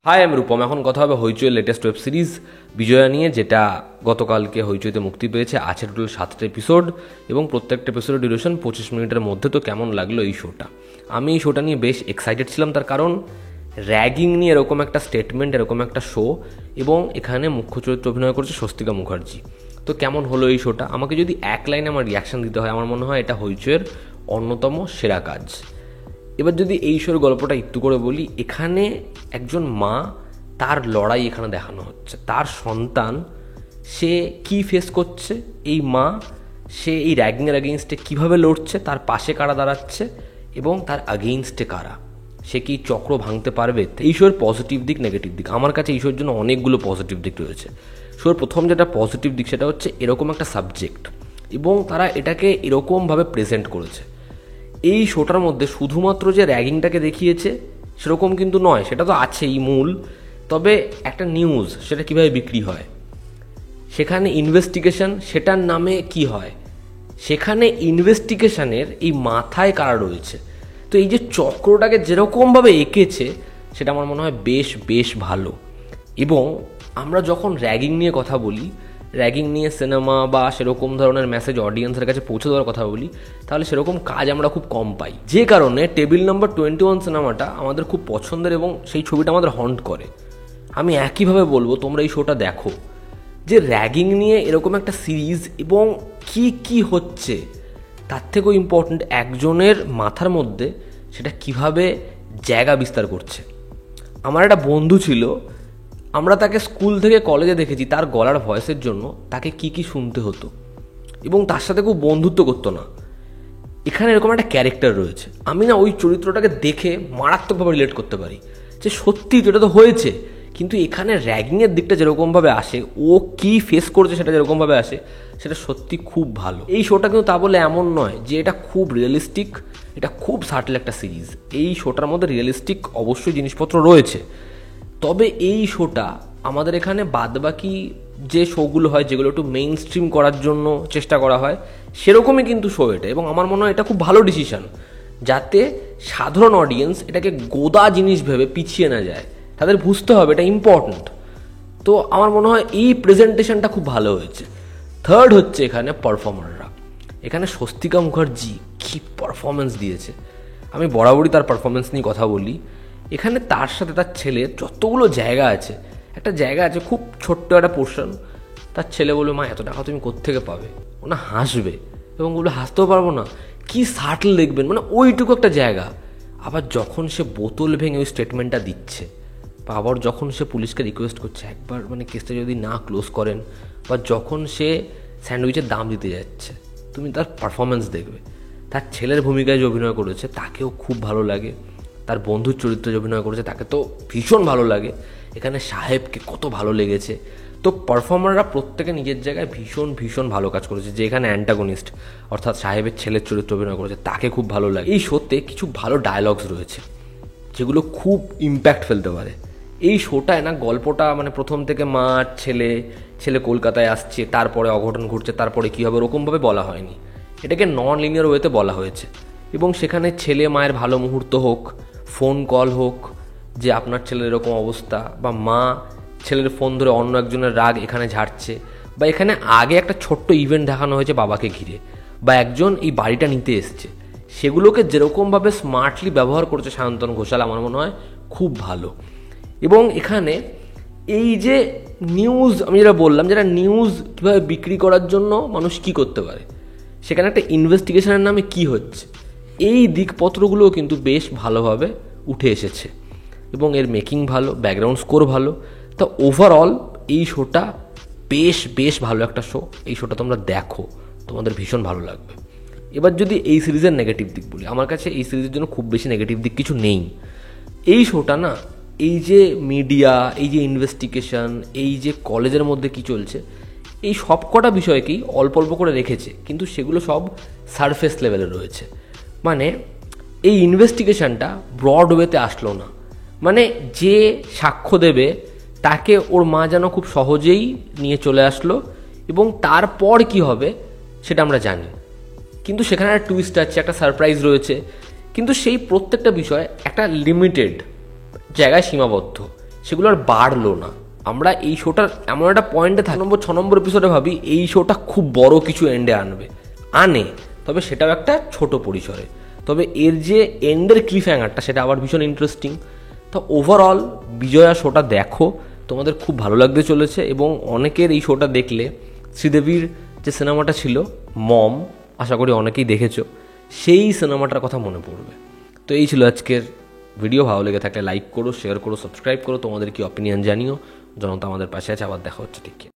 High, আমি রূপম। এখন কথা হবে হইচইয়ের লেটেস্ট ওয়েব সিরিজ বিজয়া নিয়ে, যেটা গতকালকে হইচইতে মুক্তি পেয়েছে। আছে টোটাল 7টা এপিসোড এবং প্রত্যেকটা এপিসোডের ডিউরেশন 25 মিনিটের মধ্যে। তো কেমন লাগলো এই শোটা? আমি এই শোটা নিয়ে বেশ এক্সাইটেড ছিলাম, তার কারণ র্যাগিং নিয়ে এরকম একটা স্টেটমেন্ট, এরকম একটা শো, এবং এখানে মুখ্য চরিত্র অভিনয় করেছে স্বস্তিকা মুখার্জি। তো কেমন হলো এই শোটা? আমাকে যদি এক লাইনে আমার রিয়াকশান দিতে হয়, আমার মনে হয় এটা হইচইয়ের অন্যতম সেরা কাজ। এবার যদি এই শোর গল্পটা একটু করে বলি, এখানে একজন মা, তার লড়াই এখানে দেখানো হচ্ছে। তার সন্তান সে কি ফেস করছে, এই মা সে এই র্যাগিংয়ের অ্যাগেইনস্টে কীভাবে লড়ছে, তার পাশে কারা দাঁড়াচ্ছে এবং তার অ্যাগেইনস্টে কারা, সে কি চক্র ভাঙতে পারবে। এই শোর পজিটিভ দিক, নেগেটিভ দিক, আমার কাছে এই শোর জন্য অনেকগুলো পজিটিভ দিক রয়েছে। শোর প্রথম যেটা পজিটিভ দিক সেটা হচ্ছে এরকম একটা সাবজেক্ট এবং তারা এটাকে এরকমভাবে প্রেজেন্ট করেছে। এই শোটার মধ্যে শুধুমাত্র যে র্যাগিংটাকে দেখিয়েছে সেরকম কিন্তু নয়, সেটা তো আছেই মূল, তবে একটা নিউজ সেটা কিভাবে বিক্রি হয়, সেখানে ইনভেস্টিগেশন সেটার নামে কি হয়, সেখানে ইনভেস্টিগেশনের এই মাথায় কারা রয়েছে। তো এই যে চক্রটাকে যেরকমভাবে এঁকেছে সেটা আমার মনে হয় বেশ বেশ ভালো। এবং আমরা যখন র্যাগিং নিয়ে কথা বলি, র্যাগিং নিয়ে সিনেমা বা সেরকম ধরনের মেসেজ অডিয়েন্সের কাছে পৌঁছে দেওয়ার কথা বলি, তাহলে সেরকম কাজ আমরা খুব কম পাই। যে কারণে টেবিল নাম্বার 21 সিনেমাটা আমাদের খুব পছন্দের এবং সেই ছবিটা আমাদের হন্ট করে। আমি একইভাবে বলবো, তোমরা এই শোটা দেখো, যে র্যাগিং নিয়ে এরকম একটা সিরিজ এবং কি কি হচ্ছে, তার থেকেও ইম্পর্ট্যান্ট একজনের মাথার মধ্যে সেটা কিভাবে জায়গা বিস্তার করছে। আমার একটা বন্ধু ছিল, আমরা তাকে স্কুল থেকে কলেজে দেখেছি, তার গলার ভয়েসের জন্য তাকে কি কি শুনতে হতো এবং তার সাথে খুব বন্ধুত্ব করতো না। এখানে এরকম একটা ক্যারেক্টার রয়েছে, আমি না ওই চরিত্রটাকে দেখে মারাত্মকভাবে রিলেট করতে পারি যে সত্যি যেটা তো হয়েছে, কিন্তু এখানে র্যাগিংয়ের দিকটা যেরকমভাবে আসে, ও কি ফেস করছে সেটা যেরকমভাবে আসে, সেটা সত্যি খুব ভালো। এই শোটা কিন্তু তা বলে এমন নয় যে এটা খুব রিয়েলিস্টিক, এটা খুব সাটল একটা সিরিজ। এই শোটার মধ্যে রিয়েলিস্টিক অবশ্যই জিনিসপত্র রয়েছে, তবে এই শোটা আমাদের এখানে বাদবাকি যে শোগুলো হয়, যেগুলো একটু মেইন স্ট্রিম করার জন্য চেষ্টা করা হয়, সেরকমই কিন্তু শো এটা। এবং আমার মনে হয় এটা খুব ভালো ডিসিশন, যাতে সাধারণ অডিয়েন্স এটাকে গোদা জিনিস ভেবে পিছিয়ে না যায়। তাদের বুঝতে হবে এটা ইম্পর্ট্যান্ট। তো আমার মনে হয় এই প্রেজেন্টেশনটা খুব ভালো হয়েছে। থার্ড হচ্ছে এখানে পারফর্মাররা। এখানে স্বস্তিকা মুখার্জি কি পারফরমেন্স দিয়েছে, আমি বরাবরই তার পারফরমেন্স নিয়ে কথা বলি। এখানে তার সাথে তার ছেলের যতগুলো জায়গা আছে, একটা জায়গা আছে খুব ছোট্ট একটা পোর্শন, তার ছেলে বলবে, মা এত টাকা তুমি কোত্থেকে পাবে? ওনা হাসবে এবং বলবে, হাসতেও পারবো না, কি সাটল দেখবেন, মানে ওইটুকু একটা জায়গা। আবার যখন সে বোতল ভেঙে ওই স্টেটমেন্টটা দিচ্ছে, বা আবার যখন সে পুলিশকে রিকোয়েস্ট করছে একবার মানে কেসটা যদি না ক্লোজ করেন, বা যখন সে স্যান্ডউইচের দাম দিতে যাচ্ছে, তুমি তার পারফরমেন্স দেখবে। তার ছেলের ভূমিকায় যে অভিনয় করেছে তাকেও খুব ভালো লাগে, তার বন্ধুর চরিত্রে যে অভিনয় করেছে তাকে তো ভীষণ ভালো লাগে। এখানে সাহেবকে কত ভালো লেগেছে। তো পারফর্মাররা প্রত্যেকে নিজের জায়গায় ভীষণ ভীষণ ভালো কাজ করেছে। যে এখানে অ্যান্টাগনিস্ট অর্থাৎ সাহেবের ছেলের চরিত্র অভিনয় করেছে তাকে খুব ভালো লাগে। এই শোতে কিছু ভালো ডায়লগস রয়েছে যেগুলো খুব ইম্প্যাক্ট ফেলতে পারে। এই শোটায় না গল্পটা মানে প্রথম থেকে মা ছেলে ছেলে কলকাতায় আসছে, তারপরে অঘটন ঘটছে, তারপরে কী হবে ওরকমভাবে বলা হয়নি, এটাকে নন লিনিয়ার ওয়েতে বলা হয়েছে। এবং সেখানে ছেলে মায়ের ভালো মুহূর্ত হোক, ফোন কল হোক যে আপনার ছেলের এরকম অবস্থা, বা মা ছেলের ফোন ধরে অন্য একজনের রাগ এখানে ঝাড়ছে, বা এখানে আগে একটা ছোট্ট ইভেন্ট দেখানো হয়েছে বাবাকে ঘিরে, বা একজন এই বাড়িটা নিতে এসছে, সেগুলোকে যেরকমভাবে স্মার্টলি ব্যবহার করছে সায়ন্তন ঘোষাল, আমার মনে হয় খুব ভালো। এবং এখানে এই যে নিউজ, আমি যেটা বললাম, যেটা নিউজ কীভাবে বিক্রি করার জন্য মানুষ কী করতে পারে, সেখানে একটা ইনভেস্টিগেশনের নামে কি হচ্ছে, এই দিকপত্রগুলোও কিন্তু বেশ ভালোভাবে উঠে এসেছে। এবং এর মেকিং ভালো, ব্যাকগ্রাউন্ড স্কোর ভালো। তা ওভারঅল এই শোটা বেশ বেশ ভালো একটা শো। এই শোটা তোমরা দেখো, তোমাদের ভীষণ ভালো লাগবে। এবার যদি এই সিরিজের নেগেটিভ দিক বলি, আমার কাছে এই সিরিজের জন্য খুব বেশি নেগেটিভ দিক কিছু নেই। এই শোটা না, এই যে মিডিয়া, এই যে ইনভেস্টিগেশন, এই যে কলেজের মধ্যে কি চলছে, এই সব কটা বিষয়কেই অল্প অল্প করে রেখেছে, কিন্তু সেগুলো সব সারফেস লেভেলে রয়েছে। মানে এই ইনভেস্টিগেশনটা ব্রড ওয়েতে আসলো না, মানে যে সাক্ষ্য দেবে তাকে ওর মা যেন খুব সহজেই নিয়ে চলে আসলো, এবং তারপর কি হবে সেটা আমরা জানি, কিন্তু সেখানে একটা টুইস্ট আছে, একটা সারপ্রাইজ রয়েছে, কিন্তু সেই প্রত্যেকটা বিষয় একটা লিমিটেড জায়গায় সীমাবদ্ধ। সেগুলো আর বাড়লো না। আমরা এই শোটার এমন একটা পয়েন্টে 6 নম্বর এপিসোডে ভাবি এই শোটা খুব বড় কিছু এন্ডে আনে, তবে সেটাও একটা ছোট পরিসরে। তবে এর যে এন্ডের ক্লিফ হ্যাঙ্গারটা সেটা আবার ভীষণ ইন্টারেস্টিং। তো ওভারঅল বিজয়া শোটা দেখো, তোমাদের খুব ভালো লাগতে চলেছে। এবং অনেকের এই শোটা দেখলে শ্রীদেবীর যে সিনেমাটা ছিল মম, আশা করি অনেকেই দেখেছো, সেই সিনেমাটার কথা মনে পড়বে। তো এই ছিল আজকের ভিডিও। ভালো লেগে থাকলে লাইক করো, শেয়ার করো, সাবস্ক্রাইব করো, তোমাদের কি অপিনিয়ন জানিও। জনতা আমাদের পাশে আছে, আবার দেখা হচ্ছে ঠিক।